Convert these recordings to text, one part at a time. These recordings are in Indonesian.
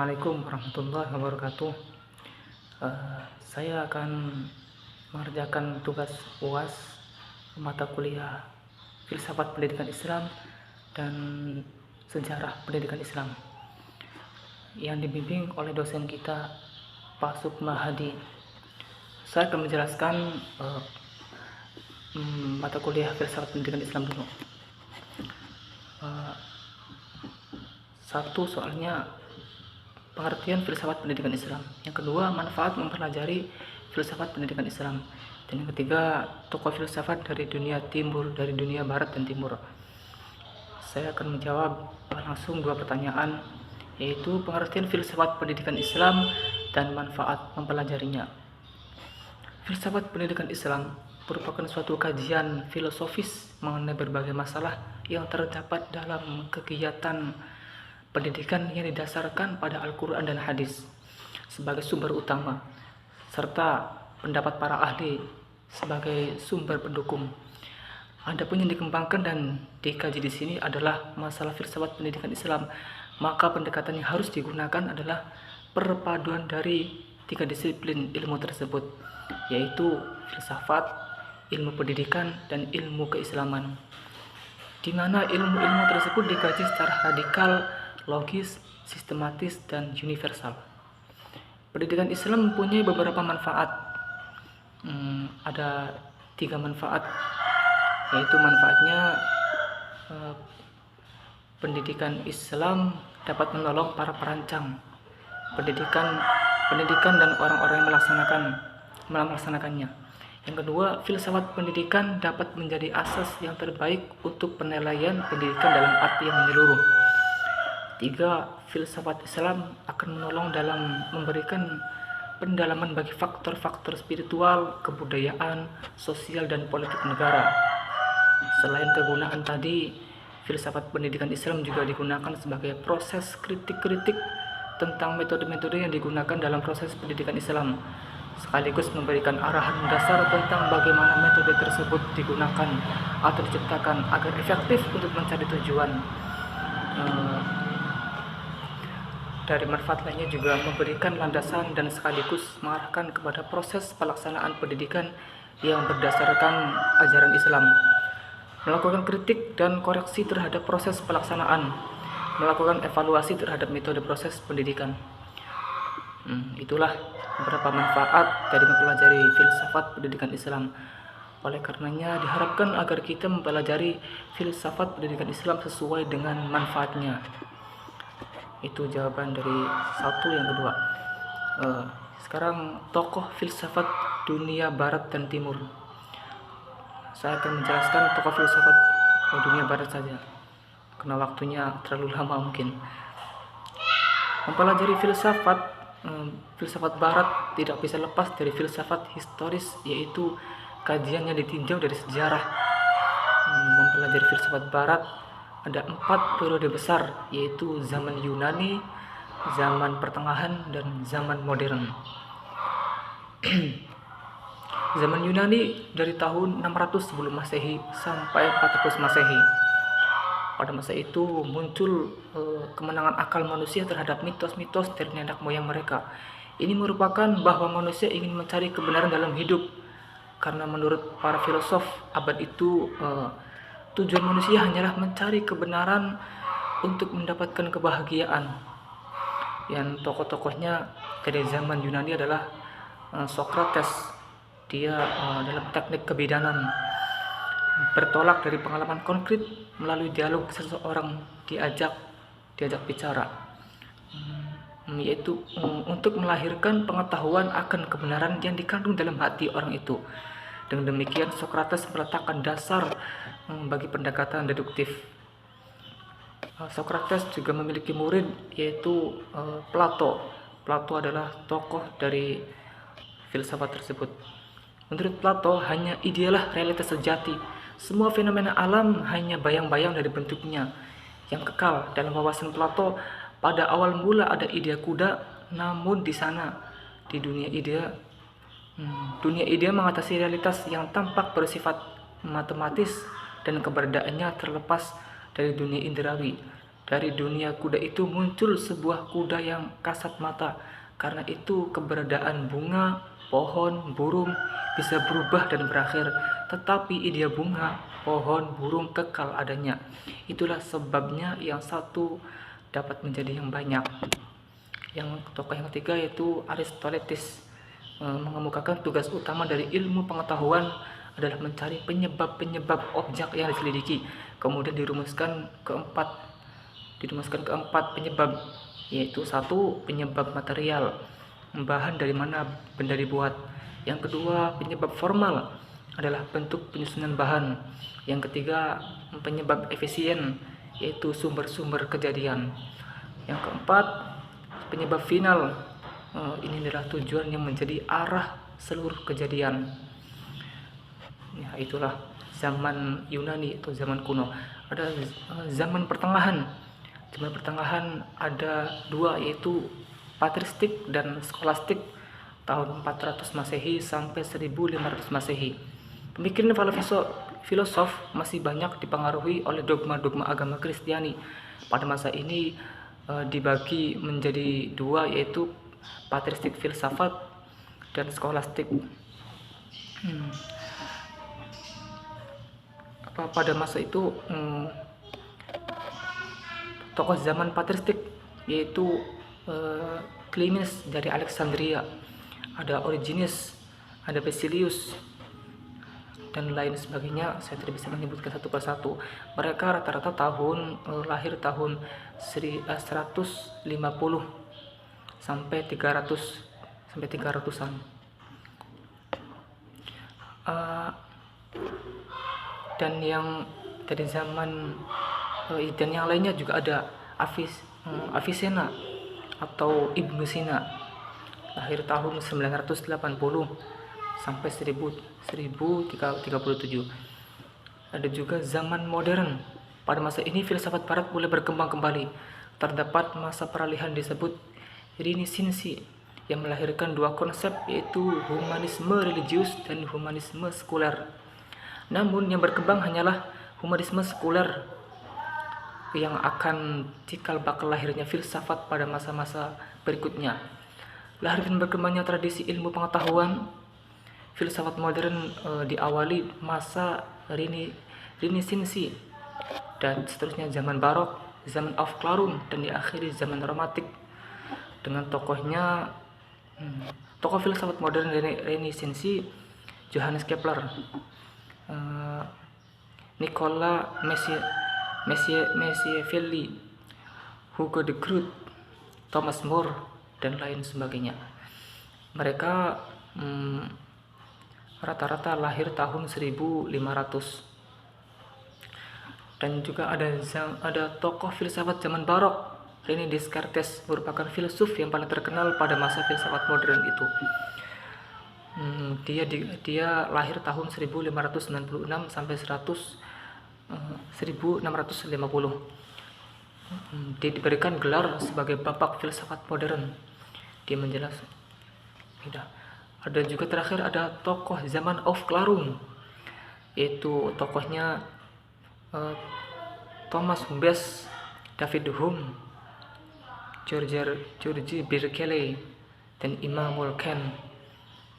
Assalamualaikum warahmatullahi wabarakatuh. Saya akan mengerjakan tugas UAS mata kuliah Filsafat Pendidikan Islam dan Sejarah Pendidikan Islam yang dibimbing oleh dosen kita, Pak Sukma Hadi. Saya akan menjelaskan mata kuliah Filsafat Pendidikan Islam dulu. Satu, soalnya pengertian filsafat pendidikan Islam. Yang kedua, manfaat mempelajari filsafat pendidikan Islam. Dan yang ketiga, tokoh filsafat dari dunia timur, dari dunia barat dan timur. Saya akan menjawab langsung dua pertanyaan, yaitu pengertian filsafat pendidikan Islam dan manfaat mempelajarinya. Filsafat pendidikan Islam merupakan suatu kajian filosofis mengenai berbagai masalah yang terdapat dalam kegiatan pendidikan yang didasarkan pada Al-Quran dan Hadis sebagai sumber utama, serta pendapat para ahli sebagai sumber pendukung. Adapun yang dikembangkan dan dikaji di sini adalah masalah filsafat pendidikan Islam, maka pendekatan yang harus digunakan adalah perpaduan dari tiga disiplin ilmu tersebut, yaitu filsafat, ilmu pendidikan, dan ilmu keislaman, di mana ilmu-ilmu tersebut dikaji secara radikal, logis, sistematis, dan universal. Pendidikan Islam mempunyai beberapa manfaat. Ada 3 manfaat, yaitu manfaatnya pendidikan Islam dapat menolong para perancang pendidikan dan orang-orang yang melaksanakannya. Yang kedua, filsafat pendidikan dapat menjadi asas yang terbaik untuk penilaian pendidikan dalam arti yang menyeluruh. 3. Filsafat Islam akan menolong dalam memberikan pendalaman bagi faktor-faktor spiritual, kebudayaan, sosial, dan politik negara. Selain kegunaan tadi, filsafat pendidikan Islam juga digunakan sebagai proses kritik-kritik tentang metode-metode yang digunakan dalam proses pendidikan Islam, sekaligus memberikan arahan dasar tentang bagaimana metode tersebut digunakan atau diciptakan agar efektif untuk mencari tujuan. Dari manfaat lainnya juga memberikan landasan dan sekaligus mengarahkan kepada proses pelaksanaan pendidikan yang berdasarkan ajaran Islam, melakukan kritik dan koreksi terhadap proses pelaksanaan, melakukan evaluasi terhadap metode proses pendidikan. Itulah beberapa manfaat dari mempelajari filsafat pendidikan Islam. Oleh karenanya diharapkan agar kita mempelajari filsafat pendidikan Islam sesuai dengan manfaatnya. Itu jawaban dari satu. Yang kedua, sekarang tokoh filsafat dunia barat dan timur. Saya akan menjelaskan tokoh filsafat dunia barat saja, karena waktunya terlalu lama mungkin. Mempelajari filsafat barat tidak bisa lepas dari filsafat historis, yaitu kajian yang ditinjau dari sejarah. Mempelajari filsafat barat ada 4 periode besar, yaitu zaman Yunani, zaman pertengahan, dan zaman modern. Zaman Yunani dari tahun 600 sebelum Masehi sampai 400 Masehi. Pada masa itu muncul kemenangan akal manusia terhadap mitos-mitos dari nenek moyang mereka. Ini merupakan bahwa manusia ingin mencari kebenaran dalam hidup, karena menurut para filosof abad itu tujuan manusia hanyalah mencari kebenaran untuk mendapatkan kebahagiaan. Yang tokoh-tokohnya dari zaman Yunani adalah Socrates. Dia dalam teknik kebidanan bertolak dari pengalaman konkret melalui dialog seseorang diajak bicara, yaitu untuk melahirkan pengetahuan akan kebenaran yang dikandung dalam hati orang itu. Dengan demikian Socrates meletakkan dasar bagi pendekatan deduktif. Socrates juga memiliki murid, yaitu Plato. Plato adalah tokoh dari filsafat tersebut. Menurut Plato, hanya idealah realitas sejati. Semua fenomena alam hanya bayang-bayang dari bentuknya yang kekal. Dalam wawasan Plato, pada awal mula ada ide kuda, namun di sana, di dunia ide mengatasi realitas yang tampak bersifat matematis dan keberadaannya terlepas dari dunia indrawi. Dari dunia kuda itu muncul sebuah kuda yang kasat mata. Karena itu keberadaan bunga, pohon, burung bisa berubah dan berakhir. Tetapi ide bunga, pohon, burung kekal adanya. Itulah sebabnya yang satu dapat menjadi yang banyak. Yang tokoh yang ketiga yaitu Aristoteles, mengemukakan tugas utama dari ilmu pengetahuan adalah mencari penyebab-penyebab objek yang diselidiki. Kemudian dirumuskan keempat penyebab, yaitu satu, penyebab material, bahan dari mana benda dibuat. Yang kedua, penyebab formal adalah bentuk penyusunan bahan. Yang ketiga, penyebab efisien, yaitu sumber-sumber kejadian. Yang keempat, penyebab final, ini adalah tujuan yang menjadi arah seluruh kejadian. Ya, itulah zaman Yunani atau zaman kuno. Ada zaman pertengahan. Zaman pertengahan ada dua, yaitu patristik dan skolastik, tahun 400 Masehi sampai 1500 Masehi. Pemikiran filosof masih banyak dipengaruhi oleh dogma-dogma agama Kristiani. Pada masa ini dibagi menjadi dua, yaitu patristik filsafat dan skolastik. Pada masa itu tokoh zaman patristik yaitu Clemens dari Alexandria, ada Origenes, ada Basilius, dan lain sebagainya. Saya tidak bisa menyebutkan satu persatu. Mereka rata-rata lahir tahun 150 sampai 300-an. Dan yang dari zaman dan yang lainnya juga ada Avicenna atau Ibnu Sina, lahir tahun 980 sampai 1037. Ada juga zaman modern. Pada masa ini filsafat barat mulai berkembang kembali. Terdapat masa peralihan disebut Renaissance yang melahirkan dua konsep, yaitu humanisme religius dan humanisme sekuler. Namun yang berkembang hanyalah humanisme sekuler yang akan cikal bakal lahirnya filsafat pada masa-masa berikutnya. Lahir dan berkembangnya tradisi ilmu pengetahuan, filsafat modern diawali masa Renaissance dan seterusnya zaman barok, zaman Aufklärung, dan diakhiri zaman romantik dengan tokoh filsafat modern Renaissance Johannes Kepler, Nicolas Machiavelli, Hugo de Groot, Thomas More, dan lain sebagainya. Mereka rata-rata lahir tahun 1500. Dan juga ada tokoh filsafat zaman barok, René Descartes, merupakan filsuf yang paling terkenal pada masa filsafat modern itu. Dia lahir tahun 1596 sampai 1650. Dia diberikan gelar sebagai bapak filsafat modern. Dia menjelaskan. Ada juga terakhir ada tokoh zaman Aufklärung, yaitu tokohnya Thomas Hobbes, David Hume, George Berkeley, dan Immanuel Kant.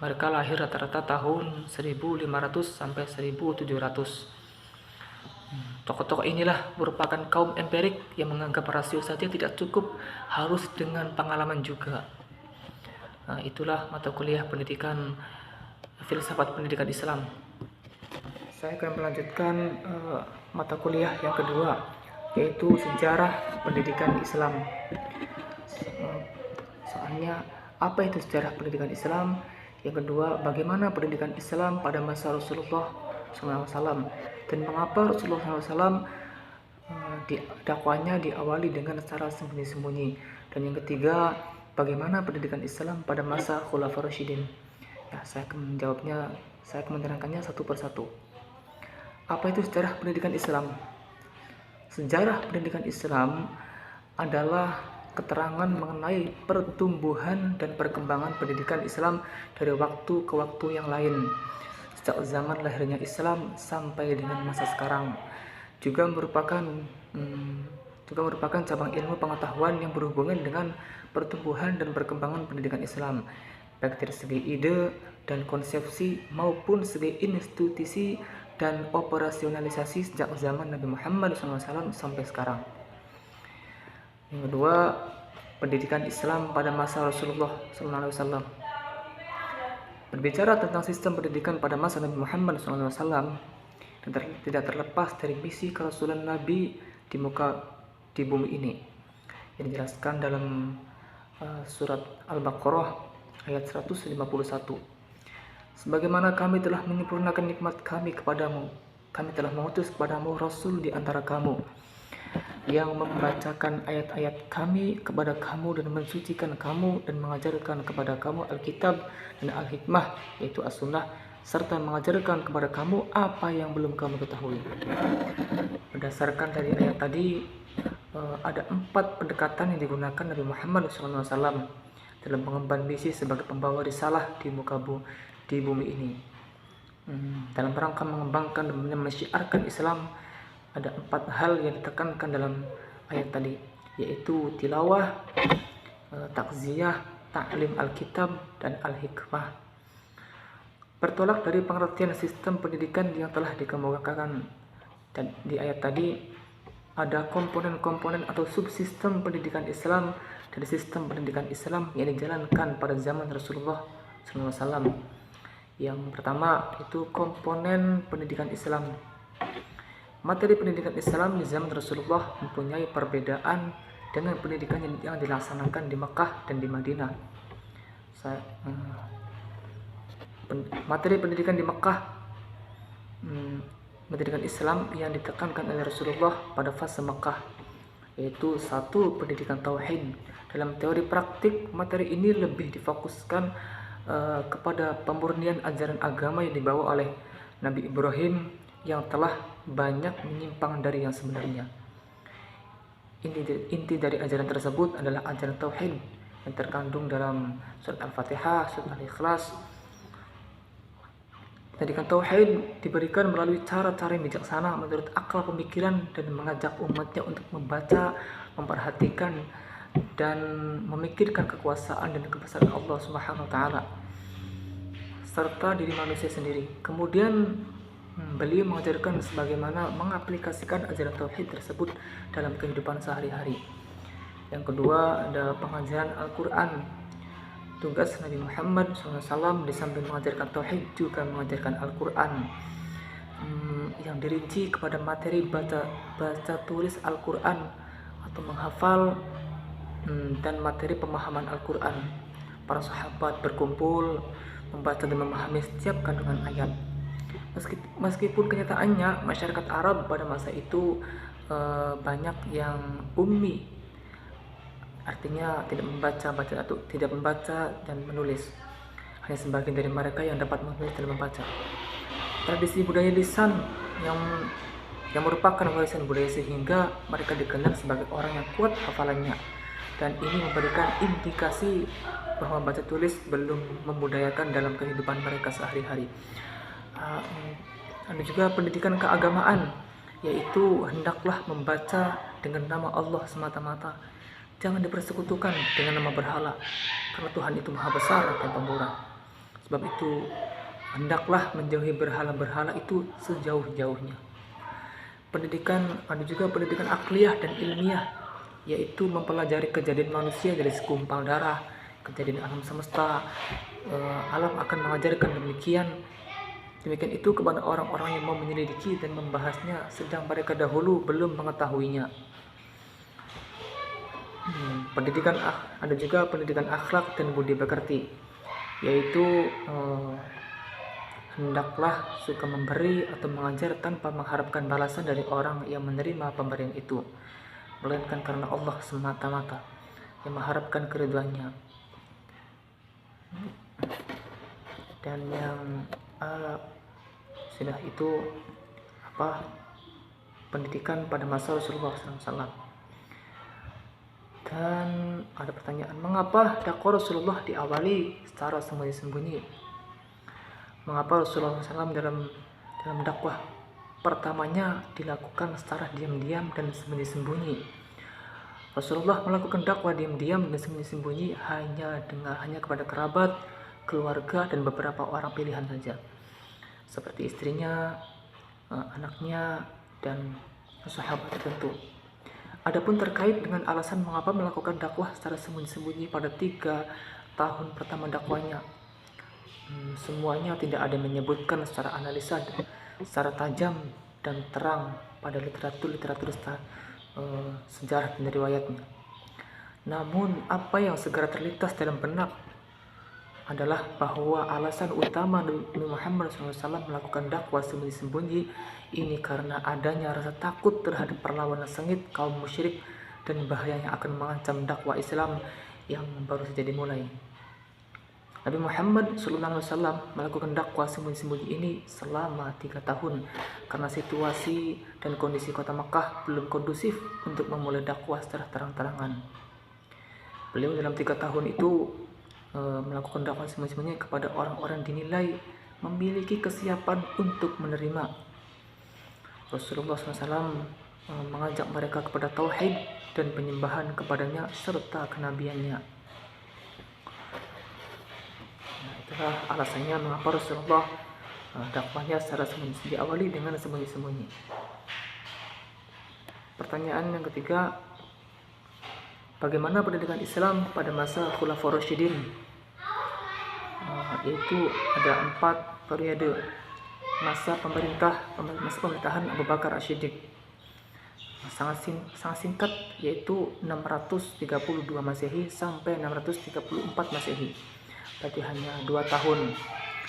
Mereka lahir rata-rata tahun 1500 sampai 1700. Tokoh-tokoh inilah merupakan kaum empirik yang menganggap rasio saja tidak cukup, harus dengan pengalaman juga. Nah, itulah mata kuliah pendidikan filsafat pendidikan Islam. Saya akan melanjutkan mata kuliah yang kedua, yaitu sejarah pendidikan Islam. Soalnya apa itu sejarah pendidikan Islam? Yang kedua, bagaimana pendidikan Islam pada masa Rasulullah SAW, dan mengapa Rasulullah SAW dakwanya diawali dengan cara sembunyi-sembunyi. Dan yang ketiga, bagaimana pendidikan Islam pada masa Khulafaur Rasyidin. Saya akan menerangkannya satu persatu. Apa itu sejarah pendidikan Islam? Sejarah pendidikan Islam adalah keterangan mengenai pertumbuhan dan perkembangan pendidikan Islam dari waktu ke waktu yang lain, sejak zaman lahirnya Islam sampai dengan masa sekarang. Juga merupakan juga merupakan cabang ilmu pengetahuan yang berhubungan dengan pertumbuhan dan perkembangan pendidikan Islam, baik dari segi ide dan konsepsi maupun segi institusi dan operasionalisasi sejak zaman Nabi Muhammad SAW sampai sekarang. Yang kedua, pendidikan Islam pada masa Rasulullah SAW. Berbicara tentang sistem pendidikan pada masa Nabi Muhammad SAW, tidak terlepas dari misi kerasulan Nabi di bumi ini, yang dijelaskan dalam surat Al-Baqarah ayat 151. Sebagaimana kami telah menyempurnakan nikmat kami kepadamu, kami telah mengutus kepadamu Rasul di antara kamu, yang membacakan ayat-ayat kami kepada kamu dan mensucikan kamu dan mengajarkan kepada kamu Alkitab dan Al-Hikmah, yaitu As-Sunnah, serta mengajarkan kepada kamu apa yang belum kamu ketahui. Berdasarkan dari ayat tadi, ada 4 pendekatan yang digunakan Nabi Muhammad SAW dalam mengemban misi sebagai pembawa risalah di bumi ini. Dalam rangka mengembangkan dan mensyiarkan Islam, ada 4 hal yang ditekankan dalam ayat tadi, yaitu tilawah, takziyah, ta'lim Alkitab, dan Al-Hikmah. Bertolak dari pengertian sistem pendidikan yang telah dikemukakan dan di ayat tadi, ada komponen-komponen atau subsistem pendidikan Islam dari sistem pendidikan Islam yang dijalankan pada zaman Rasulullah SAW. Yang pertama itu komponen pendidikan Islam. Materi pendidikan Islam di zaman Rasulullah mempunyai perbedaan dengan pendidikan yang dilaksanakan di Mekah dan di Madinah. Materi pendidikan di Mekah, pendidikan Islam yang ditekankan oleh Rasulullah pada fase Mekah, yaitu 1. Pendidikan Tauhid. Dalam teori praktik, materi ini lebih difokuskan kepada pemurnian ajaran agama yang dibawa oleh Nabi Ibrahim yang telah banyak menyimpang dari yang sebenarnya. Inti dari ajaran tersebut adalah ajaran Tauhid yang terkandung dalam surat Al-Fatihah, surat Al-Ikhlas. Pendidikan Tauhid diberikan melalui cara-cara yang bijaksana menurut akal pemikiran dan mengajak umatnya untuk membaca, memperhatikan, dan memikirkan kekuasaan dan kebesaran Allah Subhanahu wa Ta'ala serta diri manusia sendiri. Kemudian beliau mengajarkan sebagaimana mengaplikasikan ajaran Tauhid tersebut dalam kehidupan sehari-hari. Yang kedua, ada pengajaran Al-Quran. Tugas Nabi Muhammad SAW di samping mengajarkan Tauhid juga mengajarkan Al-Quran, yang dirinci kepada materi baca tulis Al-Quran atau menghafal, dan materi pemahaman Al-Quran. Para sahabat berkumpul membaca dan memahami setiap kandungan ayat. Meskipun kenyataannya masyarakat Arab pada masa itu banyak yang ummi, artinya tidak membaca dan menulis. Hanya sebagian dari mereka yang dapat menulis dan membaca. Tradisi budaya lisan yang merupakan warisan budaya sehingga mereka dikenal sebagai orang yang kuat hafalannya, dan ini memberikan indikasi bahwa baca tulis belum membudayakan dalam kehidupan mereka sehari-hari. Ada juga pendidikan keagamaan, yaitu hendaklah membaca dengan nama Allah semata-mata. Jangan dipersekutukan dengan nama berhala, karena Tuhan itu maha besar dan pemurah. Sebab itu hendaklah menjauhi berhala-berhala itu sejauh-jauhnya. Ada juga pendidikan akliyah dan ilmiah, yaitu mempelajari kejadian manusia dari segumpal darah, kejadian alam semesta. Alam akan mengajarkan demikian itu kepada orang-orang yang mau menyelidiki dan membahasnya, sedang mereka dahulu belum mengetahuinya. Ada juga pendidikan akhlak dan budi pekerti, yaitu hendaklah suka memberi atau mengajar tanpa mengharapkan balasan dari orang yang menerima pemberian itu, melainkan karena Allah semata-mata yang mengharapkan keridhaannya. Dan yang sudah itu pendidikan pada masa Rasulullah SAW. Dan ada pertanyaan, mengapa dakwah Rasulullah diawali secara sembunyi-sembunyi? Mengapa Rasulullah SAW dalam dakwah pertamanya dilakukan secara diam-diam dan sembunyi-sembunyi? Rasulullah melakukan dakwah diam-diam dan sembunyi-sembunyi hanya kepada kerabat, keluarga, dan beberapa orang pilihan saja, seperti istrinya, anaknya, dan sahabat tertentu. Adapun terkait dengan alasan mengapa melakukan dakwah secara sembunyi-sembunyi pada 3 tahun pertama dakwahnya, semuanya tidak ada yang menyebutkan secara analisa secara tajam dan terang pada literatur sejarah dan riwayatnya. Namun apa yang segera terlintas dalam benak adalah bahwa alasan utama Nabi Muhammad SAW melakukan dakwah sembunyi-sembunyi ini karena adanya rasa takut terhadap perlawanan sengit kaum musyrik dan bahaya yang akan mengancam dakwah Islam yang baru saja dimulai. Nabi Muhammad SAW melakukan dakwah sembunyi-sembunyi ini selama 3 tahun karena situasi dan kondisi kota Makkah belum kondusif untuk memulai dakwah secara terang-terangan. Beliau dalam 3 tahun itu melakukan dakwah sembunyi-sembunyi kepada orang-orang dinilai memiliki kesiapan untuk menerima. Rasulullah SAW mengajak mereka kepada tauhid dan penyembahan kepadanya serta kenabiannya. Itulah alasannya mengapa Rasulullah dakwahnya secara sembunyi, diawali dengan sembunyi-sembunyi. Pertanyaan yang ketiga, bagaimana pendidikan Islam pada masa Khulafaur Rasyidin? Yaitu ada 4 periode masa pemerintahan Abu Bakar As-Siddiq. Sangat singkat, yaitu 632 Masehi sampai 634 Masehi. Berarti hanya 2 tahun.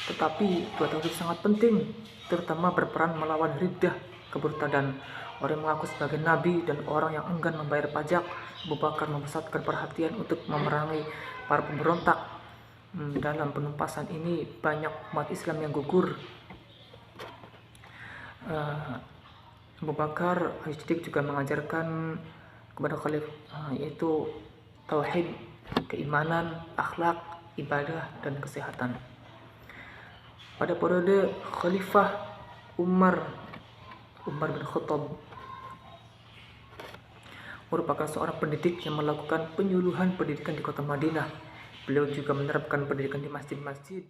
Tetapi 2 tahun itu sangat penting, terutama berperan melawan riddah, keburtadan orang yang mengaku sebagai nabi dan orang yang enggan membayar pajak. Abu Bakar memusatkan perhatian untuk memerangi para pemberontak. Dalam penumpasan ini banyak umat Islam yang gugur. Abu Bakar As-Siddiq juga mengajarkan kepada khalifah yaitu tauhid, keimanan, akhlak, ibadah, dan kesehatan. Pada periode Khalifah Umar bin Khattab merupakan seorang pendidik yang melakukan penyuluhan pendidikan di kota Madinah. Beliau juga menerapkan pendidikan di masjid-masjid